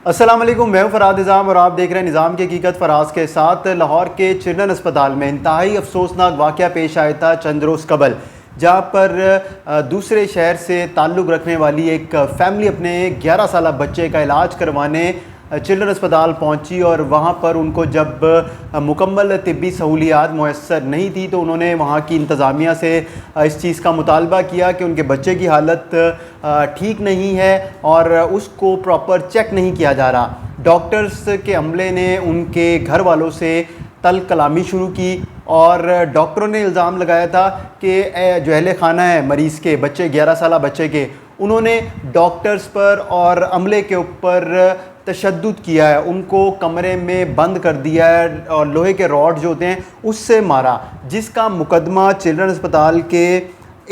अस्सलाम वालेकुम, मैं हूं फराद निज़ाम और आप देख रहे हैं निज़ाम की हकीकत। फराज के साथ लाहौर के चिल्ड्रन अस्पताल में इंतहाई अफसोसनाक वाक़या पेश आया था चंद रोज़ कबल, जहां पर दूसरे शहर से ताल्लुक़ रखने वाली एक फ़ैमिली अपने 11 साला बच्चे का इलाज करवाने चिल्ड्रन अस्पताल पहुंची और वहां पर उनको जब मुकम्मल तिब्बी सहूलियात मुयस्सर नहीं थी तो उन्होंने वहां की इंतज़ामिया से इस चीज़ का मुतालबा किया कि उनके बच्चे की हालत ठीक नहीं है और उसको प्रॉपर चेक नहीं किया जा रहा। डॉक्टर्स के अमले ने उनके घर वालों से तल कलामी शुरू की और डॉक्टरों ने इल्ज़ाम लगाया था कि जो अहले खाना है मरीज़ के बच्चे 11 साला बच्चे के, उन्होंने डॉक्टर्स पर और अमले के ऊपर तशद्दुद किया है, उनको कमरे में बंद कर दिया है और लोहे के रॉड जो होते हैं उससे मारा, जिसका मुकदमा चिल्ड्रन अस्पताल के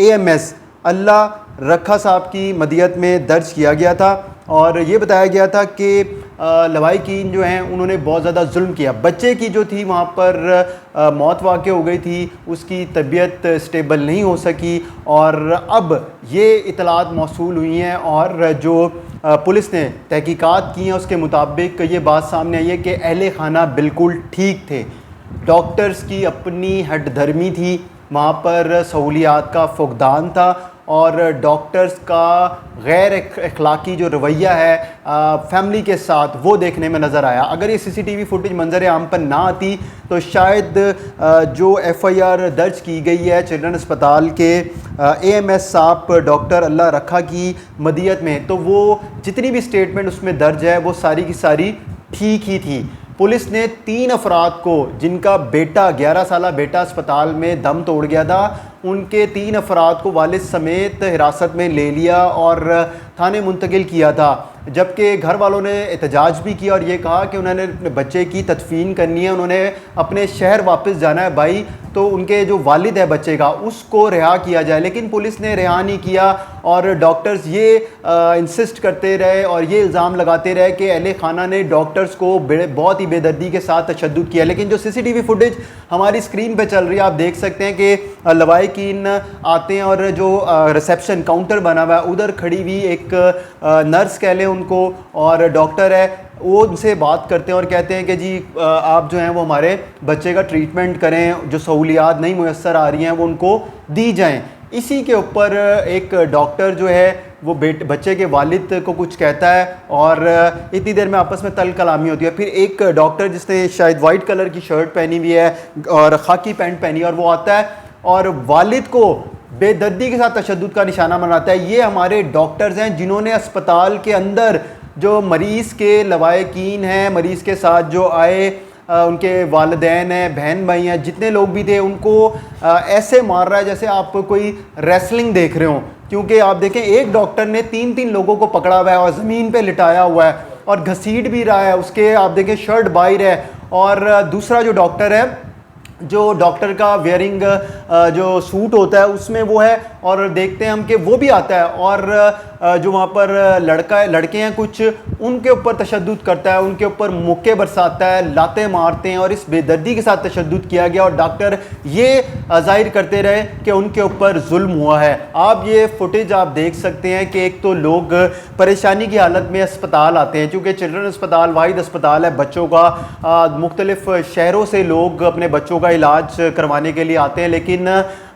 AMS अल्लाह रखा साहब की मदियत में दर्ज किया गया था। और ये बताया गया था कि लवाहिकीन जो हैं उन्होंने बहुत ज़्यादा जुल्म किया। बच्चे की जो थी वहाँ पर मौत वाक़ई हो गई थी, उसकी तबीयत स्टेबल नहीं हो सकी और अब ये इतलात मौसूल हुई हैं और जो पुलिस ने तहकीकात की हैं उसके मुताबिक ये बात सामने आई है कि अहले खाना बिल्कुल ठीक थे। डॉक्टर्स की अपनी हठधर्मी थी, वहाँ पर सहूलियात का फुकदान था और डॉक्टर्स का गैर अखलाकी जो रवैया है फैमिली के साथ वो देखने में नज़र आया। अगर ये CCTV फुटेज मंजर आम पर ना आती तो शायद जो FIR दर्ज की गई है चिल्ड्रन अस्पताल के AMS साहब डॉक्टर अल्लाह रखा की मदियत में, तो वो जितनी भी स्टेटमेंट उसमें दर्ज है वो सारी की सारी ठीक ही थी। पुलिस ने 3 अफराद को जिनका बेटा 11 साला बेटा अस्पताल में दम तोड़ गया था, उनके 3 अफराद को वालिद समेत हिरासत में ले लिया और थाने मुंतकिल किया था। जबकि घर वालों ने एहतजाज भी किया और ये कहा कि उन्होंने बच्चे की तदफीन करनी है, उन्होंने अपने शहर वापस जाना है भाई, तो उनके जो वालिद है बच्चे का उसको रिहा किया जाए। लेकिन पुलिस ने रिहा नहीं किया और डॉक्टर्स ये इंसिस्ट करते रहे और ये इल्ज़ाम लगाते रहे कि अहले खाना ने डॉक्टर्स को बहुत ही बेदर्दी के साथ तशद्दुद किया। लेकिन जो CCTV फुटेज हमारी स्क्रीन पे चल रही है, आप देख सकते हैं कि लवाहिकीन आते हैं और जो रिसेप्शन काउंटर बना हुआ है उधर खड़ी हुई एक नर्स कह लें उनको और डॉक्टर है, वो उनसे बात करते हैं और कहते हैं कि जी आप जो हैं वो हमारे बच्चे का ट्रीटमेंट करें, जो सहूलियात नहीं मुयस्सर आ रही हैं वो उनको दी जाएं। इसी के ऊपर एक डॉक्टर जो है वो बच्चे के वालिद को कुछ कहता है और इतनी देर में आपस में तल कलामी होती है। फिर एक डॉक्टर जिसने शायद वाइट कलर की शर्ट पहनी हुई है और खाकी पैंट पहनी है और वो आता है और वालिद को बेदर्दी के साथ तशद्दुद का निशाना बनाता है। ये हमारे डॉक्टर्स हैं जिन्होंने अस्पताल के अंदर जो मरीज़ के लवाहिकीन हैं, मरीज़ के साथ जो आए उनके वालिदैन हैं, बहन भाई हैं, जितने लोग भी थे उनको ऐसे मार रहा है जैसे आप कोई रेसलिंग देख रहे हो। क्योंकि आप देखें एक डॉक्टर ने 3-3 लोगों को पकड़ा हुआ है और ज़मीन पे लिटाया हुआ है और घसीट भी रहा है, उसके आप देखें शर्ट बाहर है। और दूसरा जो डॉक्टर है, जो डॉक्टर का वेयरिंग जो सूट होता है उसमें वो है और देखते हैं हम कि वो भी आता है और जो वहाँ पर लड़के हैं कुछ, उनके ऊपर तशद्दुद करता है, उनके ऊपर मुक्के बरसाता है, लाते मारते हैं और इस बेदर्दी के साथ तशद्दुद किया गया और डॉक्टर ये जाहिर करते रहे कि उनके ऊपर जुल्म हुआ है। आप ये फुटेज आप देख सकते हैं कि एक तो लोग परेशानी की हालत में अस्पताल आते हैं, चूँकि चिल्ड्रन अस्पताल वाहिद अस्पताल है बच्चों का, मुख्तलिफ शहरों से लोग अपने बच्चों का इलाज करवाने के लिए आते हैं। लेकिन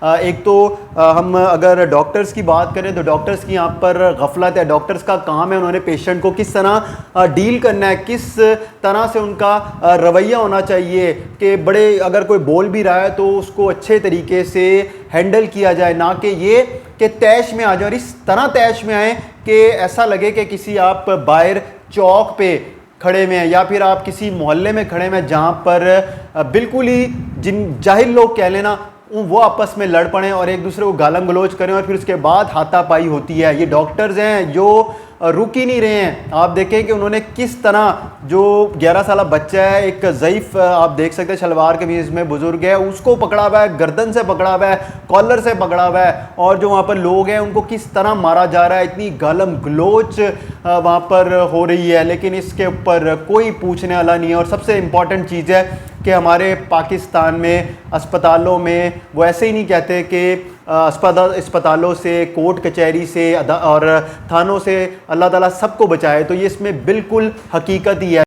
एक तो हम अगर डॉक्टर्स की बात करें तो डॉक्टर्स की यहाँ पर गफलत है। डॉक्टर्स का काम है उन्होंने पेशेंट को किस तरह डील करना है, किस तरह से उनका रवैया होना चाहिए कि बड़े अगर कोई बोल भी रहा है तो उसको अच्छे तरीके से हैंडल किया जाए, ना कि ये कि तैश में आ जाए और इस तरह तैश में आए कि ऐसा लगे कि किसी आप बाहर चौक पे खड़े में हैं या फिर आप किसी मोहल्ले में खड़े में जहाँ पर बिल्कुल ही जिन जाहिल लोग कह लेना वो आपस में लड़ पड़े और एक दूसरे को गालम गलोच करें और फिर उसके बाद हाथापाई होती है। ये डॉक्टर्स हैं जो रुक ही नहीं रहे हैं। आप देखें कि उन्होंने किस तरह जो 11 साला बच्चा है, एक ज़ईफ़ आप देख सकते हैं शलवार कमीज़ में बुजुर्ग है, उसको पकड़ा हुआ है, गर्दन से पकड़ा हुआ है, कॉलर से पकड़ा हुआ है और जो वहाँ पर लोग हैं उनको किस तरह मारा जा रहा है, इतनी गालम गलोच वहाँ पर हो रही है। लेकिन इसके ऊपर कोई पूछने वाला नहीं है। और सबसे इम्पॉर्टेंट चीज़ है कि हमारे पाकिस्तान में अस्पतालों में वो ऐसे ही नहीं कहते कि अस्पतालों से, कोर्ट कचहरी से और थानों से अल्लाह ताला सबको बचाए, तो ये इसमें बिल्कुल हकीकत ही है।